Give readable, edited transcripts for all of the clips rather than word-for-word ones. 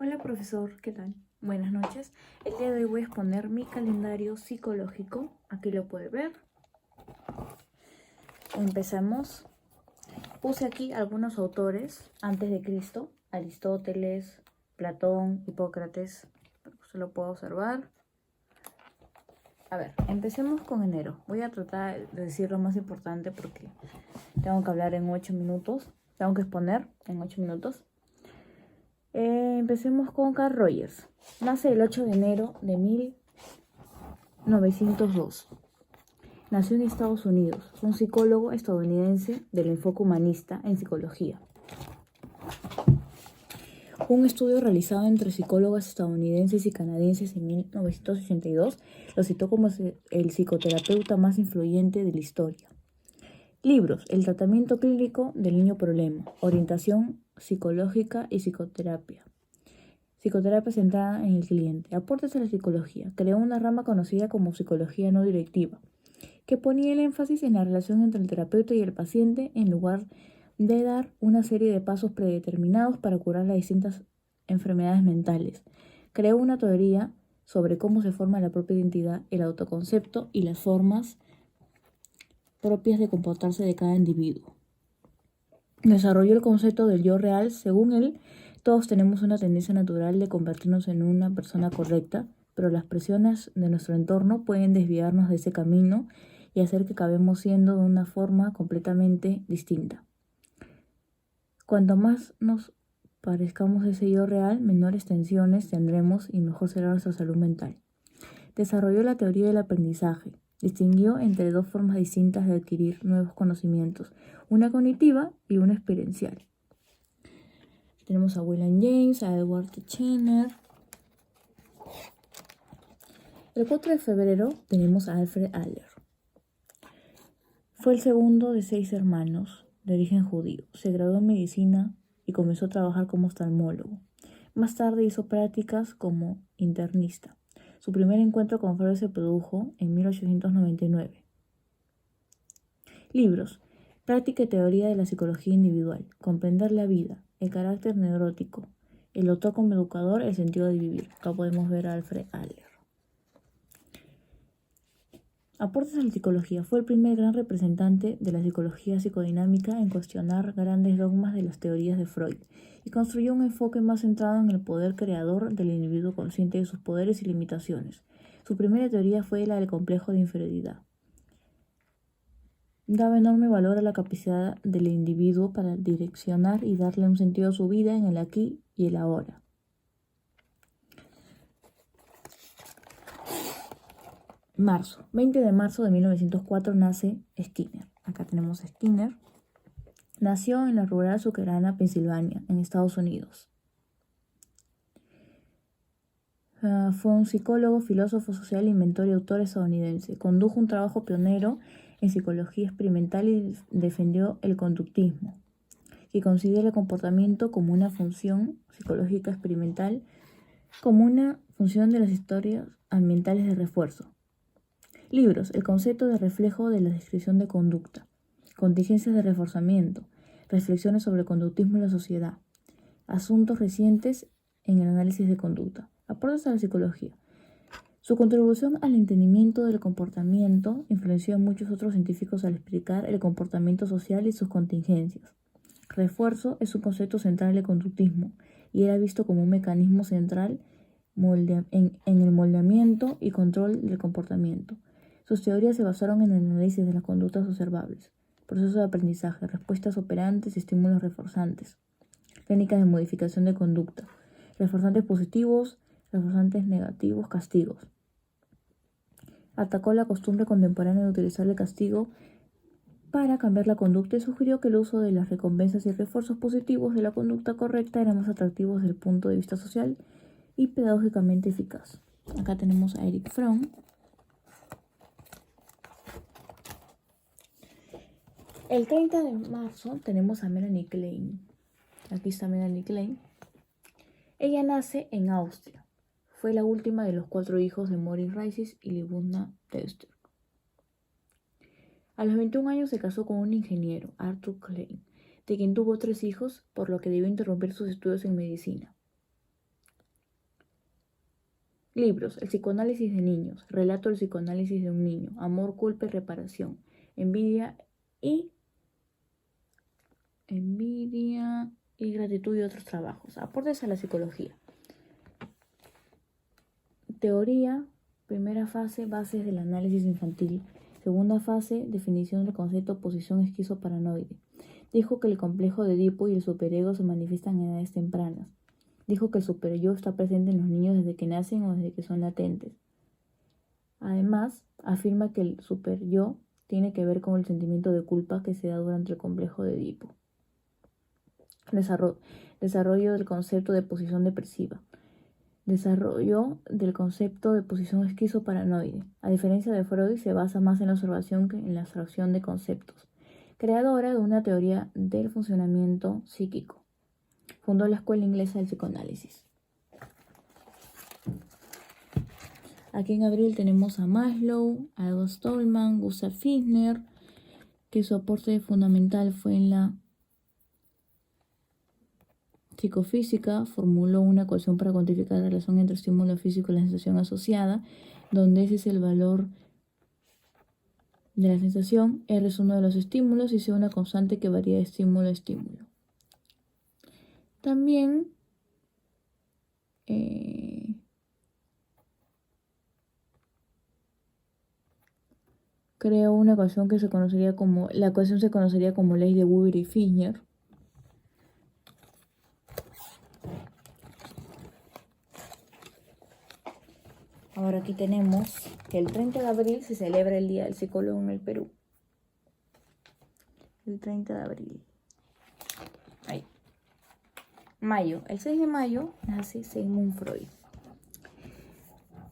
Hola profesor, ¿qué tal? Buenas noches. El día de hoy voy a exponer mi calendario psicológico. Aquí lo puede ver. Empezamos. Puse aquí algunos autores antes de Cristo: Aristóteles, Platón, Hipócrates. Se lo puedo observar. A ver, empecemos con enero. Voy a tratar de decir lo más importante porque tengo que hablar en 8 minutos. Tengo que exponer en 8 minutos. Empecemos con Carl Rogers. Nace el 8 de enero de 1902. Nació en Estados Unidos. Fue un psicólogo estadounidense del enfoque humanista en psicología. Un estudio realizado entre psicólogos estadounidenses y canadienses en 1982 lo citó como el psicoterapeuta más influyente de la historia. Libros: El tratamiento clínico del niño problema, orientación psicológica y psicoterapia. Psicoterapia centrada en el cliente. Aportes a la psicología. Creó una rama conocida como psicología no directiva, que ponía el énfasis en la relación entre el terapeuta y el paciente en lugar de dar una serie de pasos predeterminados para curar las distintas enfermedades mentales. Creó una teoría sobre cómo se forma la propia identidad, el autoconcepto y las formas propias de comportarse de cada individuo. Desarrolló el concepto del yo real. Según él, todos tenemos una tendencia natural de convertirnos en una persona correcta, pero las presiones de nuestro entorno pueden desviarnos de ese camino y hacer que acabemos siendo de una forma completamente distinta. Cuanto más nos parezcamos a ese yo real, menores tensiones tendremos y mejor será nuestra salud mental. Desarrolló la teoría del aprendizaje. Distinguió entre dos formas distintas de adquirir nuevos conocimientos: una cognitiva y una experiencial. Tenemos a William James, a Edward Tennant. El 4 de febrero tenemos a Alfred Adler. Fue el segundo de 6 hermanos de origen judío. Se graduó en medicina y comenzó a trabajar como oftalmólogo. Más tarde hizo prácticas como internista. Su primer encuentro con Freud se produjo en 1899. Libros: Práctica y teoría de la psicología individual, Comprender la vida, El carácter neurótico, El autor como educador, El sentido de vivir. Acá podemos ver a Alfred Adler. Aportes a la psicología. Fue el primer gran representante de la psicología psicodinámica en cuestionar grandes dogmas de las teorías de Freud y construyó un enfoque más centrado en el poder creador del individuo, consciente de sus poderes y limitaciones. Su primera teoría fue la del complejo de inferioridad. Daba enorme valor a la capacidad del individuo para direccionar y darle un sentido a su vida en el aquí y el ahora. Marzo, 20 de marzo de 1904 nace Skinner. Acá tenemos a Skinner. Nació en la rural Susquehanna, Pensilvania, en Estados Unidos. Fue un psicólogo, filósofo social, inventor y autor estadounidense. Condujo un trabajo pionero en psicología experimental y defendió el conductismo, que considera el comportamiento como una función psicológica experimental, como una función de las historias ambientales de refuerzo. Libros: El concepto de reflejo de la descripción de conducta, Contingencias de reforzamiento, Reflexiones sobre el conductismo y la sociedad, Asuntos recientes en el análisis de conducta. Aportes a la psicología. Su contribución al entendimiento del comportamiento influenció a muchos otros científicos al explicar el comportamiento social y sus contingencias. Refuerzo es un concepto central del conductismo y era visto como un mecanismo central en el moldeamiento y control del comportamiento. Sus teorías se basaron en el análisis de las conductas observables, procesos de aprendizaje, respuestas operantes y estímulos reforzantes, técnicas de modificación de conducta, reforzantes positivos, reforzantes negativos, castigos. Atacó la costumbre contemporánea de utilizar el castigo para cambiar la conducta y sugirió que el uso de las recompensas y refuerzos positivos de la conducta correcta eran más atractivos desde el punto de vista social y pedagógicamente eficaz. Acá tenemos a Erich Fromm. El 30 de marzo tenemos a Melanie Klein. Aquí está Melanie Klein. Ella nace en Austria. Fue la última de los 4 hijos de Moritz Reiss y Libuna Teuster. A los 21 años se casó con un ingeniero, Arthur Klein, de quien tuvo 3 hijos, por lo que debió interrumpir sus estudios en medicina. Libros: El psicoanálisis de niños, Relato del psicoanálisis de un niño, Amor, culpa y reparación, Envidia y gratitud y otros trabajos. Aportes a la psicología. Teoría: primera fase, bases del análisis infantil. Segunda fase, definición del concepto posición esquizoparanoide. Dijo que el complejo de Edipo y el superego se manifiestan en edades tempranas. Dijo que el superyo está presente en los niños desde que nacen o desde que son latentes. Además, afirma que el superyo tiene que ver con el sentimiento de culpa que se da durante el complejo de Edipo. Desarrollo del concepto de posición depresiva. Desarrollo del concepto de posición esquizoparanoide. A diferencia de Freud, se basa más en la observación que en la abstracción de conceptos. Creadora de una teoría del funcionamiento psíquico. Fundó la Escuela Inglesa del Psicoanálisis. Aquí en abril tenemos a Maslow, a Edward Stallman, Gustav Fissner, que su aporte fundamental fue en la psicofísica. Formuló una ecuación para cuantificar la relación entre estímulo físico y la sensación asociada, donde ese es el valor de la sensación, R es uno de los estímulos y C una constante que varía de estímulo a estímulo. También creó una ecuación que se conocería como, la ecuación se conocería como ley de Weber y Fissner. Ahora aquí tenemos que el 30 de abril se celebra el Día del Psicólogo en el Perú. El 30 de abril. Ahí. Mayo. El 6 de mayo nace Sigmund Freud.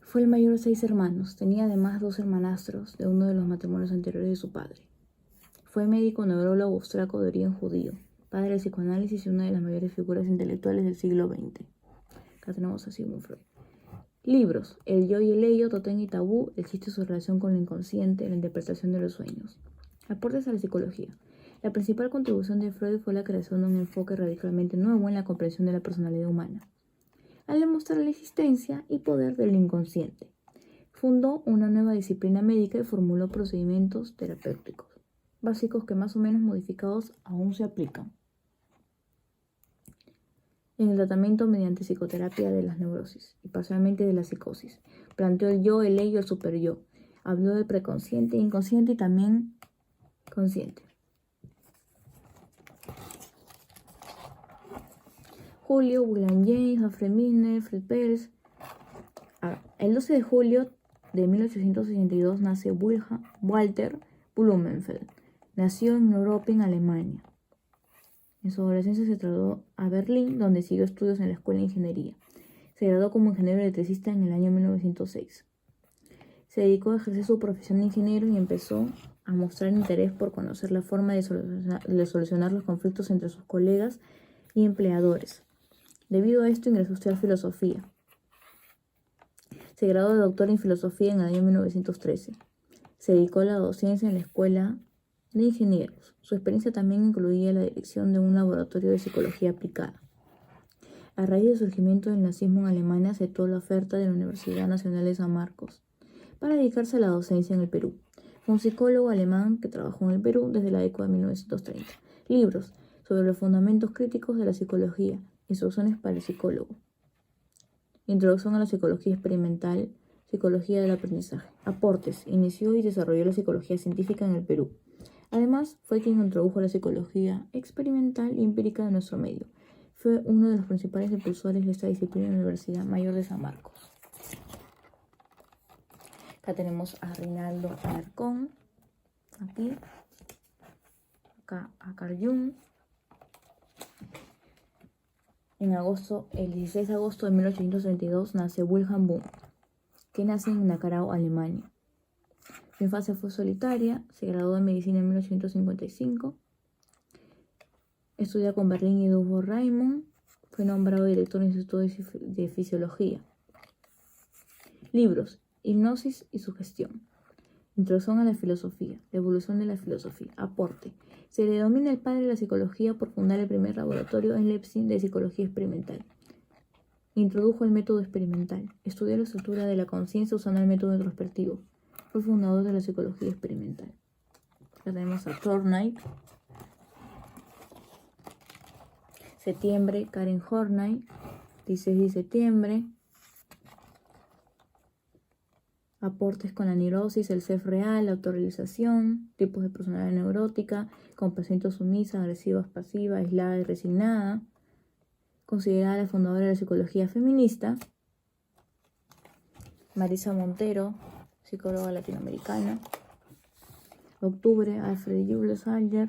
Fue el mayor de 6 hermanos. Tenía además 2 hermanastros de uno de los matrimonios anteriores de su padre. Fue médico neurólogo austriaco de origen judío, padre del psicoanálisis y una de las mayores figuras intelectuales del siglo XX. Acá tenemos a Sigmund Freud. Libros: El yo y el ello, Totén y Tabú, el chiste y su relación con lo inconsciente, la interpretación de los sueños. Aportes a la psicología. La principal contribución de Freud fue la creación de un enfoque radicalmente nuevo en la comprensión de la personalidad humana, al demostrar la existencia y poder del inconsciente. Fundó una nueva disciplina médica y formuló procedimientos terapéuticos básicos que más o menos modificados aún se aplican en el tratamiento mediante psicoterapia de las neurosis y parcialmente de la psicosis. Planteó el yo, el ello, el superyo. Habló del preconsciente, inconsciente y también consciente. Julio, William James, Alfred Milner, Fred Perls. El 12 de julio de 1862 nace Walter Blumenfeld. Nació en Neuruppin, Alemania. En su adolescencia se trasladó a Berlín, donde siguió estudios en la Escuela de Ingeniería. Se graduó como ingeniero electricista en el año 1906. Se dedicó a ejercer su profesión de ingeniero y empezó a mostrar interés por conocer la forma de solucionar los conflictos entre sus colegas y empleadores. Debido a esto ingresó a estudiar filosofía. Se graduó de doctor en filosofía en el año 1913. Se dedicó a la docencia en la Escuela de Ingenieros. Su experiencia también incluía la dirección de un laboratorio de psicología aplicada. A raíz del surgimiento del nazismo en Alemania, aceptó la oferta de la Universidad Nacional de San Marcos para dedicarse a la docencia en el Perú. Fue un psicólogo alemán que trabajó en el Perú desde la década de 1930. Libros: sobre los fundamentos críticos de la psicología, instrucciones para el psicólogo, Introducción a la psicología experimental, psicología del aprendizaje. Aportes: inició y desarrolló la psicología científica en el Perú. Además, fue quien introdujo la psicología experimental y empírica de nuestro medio. Fue uno de los principales impulsores de esta disciplina en la Universidad Mayor de San Marcos. Acá tenemos a Reinaldo Alarcón, aquí, acá a Carl Jung. El 16 de agosto de 1832 nace Wilhelm Wundt, que nace en Nacarao, Alemania. Su infancia fue solitaria, se graduó en medicina en 1855, estudia con Berlín y Dubois Raymond, fue nombrado director del Instituto de Fisiología. Libros: Hipnosis y sugestión. Introducción a la filosofía, la evolución de la filosofía. Aporte: se le denomina el padre de la psicología por fundar el primer laboratorio en Leipzig de psicología experimental. Introdujo el método experimental. Estudió la estructura de la conciencia usando el método introspectivo. Fue fundador de la psicología experimental. Ya tenemos a Thorndike. Septiembre, Karen Horney. 16 de septiembre. Aportes con la neurosis, el self real, la autorrealización, tipos de personalidad neurótica, complaciente o sumisa, agresiva, pasiva, aislada y resignada. Considerada la fundadora de la psicología feminista. Marisa Montero, psicóloga latinoamericana. Octubre, Alfred Julius Alger.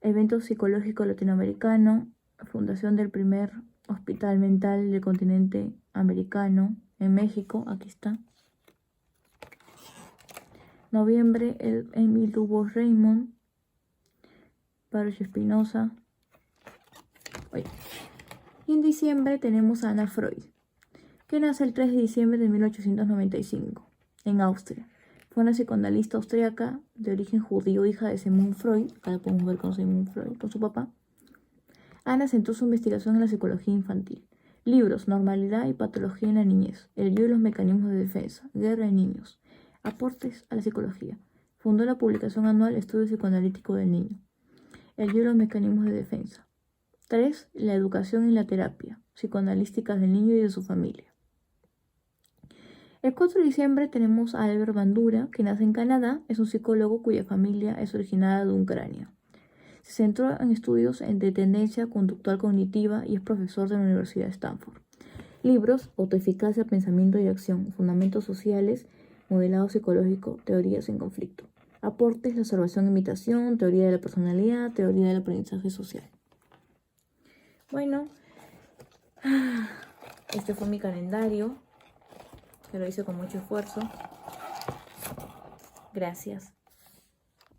Evento psicológico latinoamericano. Fundación del primer hospital mental del continente americano en México. Aquí está. Noviembre, el Emil Dubos Raymond. Baruch Spinoza. Y en diciembre tenemos a Anna Freud, que nace el 3 de diciembre de 1895 en Austria. Fue una psicoanalista austriaca de origen judío, hija de Sigmund Freud. Acá la podemos ver con Sigmund Freud, con su papá. Ana centró su investigación en la psicología infantil. Libros: Normalidad y Patología en la Niñez, El yo y los mecanismos de defensa, Guerra en niños, Aportes a la psicología. Fundó la publicación anual Estudio Psicoanalítico del Niño, El yo y los mecanismos de defensa. 3. La educación y la terapia psicoanalísticas del niño y de su familia. El 4 de diciembre tenemos a Albert Bandura, que nace en Canadá. Es un psicólogo cuya familia es originaria de Ucrania. Se centró en estudios de tendencia conductual cognitiva y es profesor de la Universidad de Stanford. Libros: Autoeficacia, Pensamiento y Acción, Fundamentos Sociales, Modelado Psicológico, Teorías en Conflicto. Aportes: La observación e imitación, Teoría de la Personalidad, Teoría del Aprendizaje Social. Bueno, este fue mi calendario, que lo hice con mucho esfuerzo. Gracias.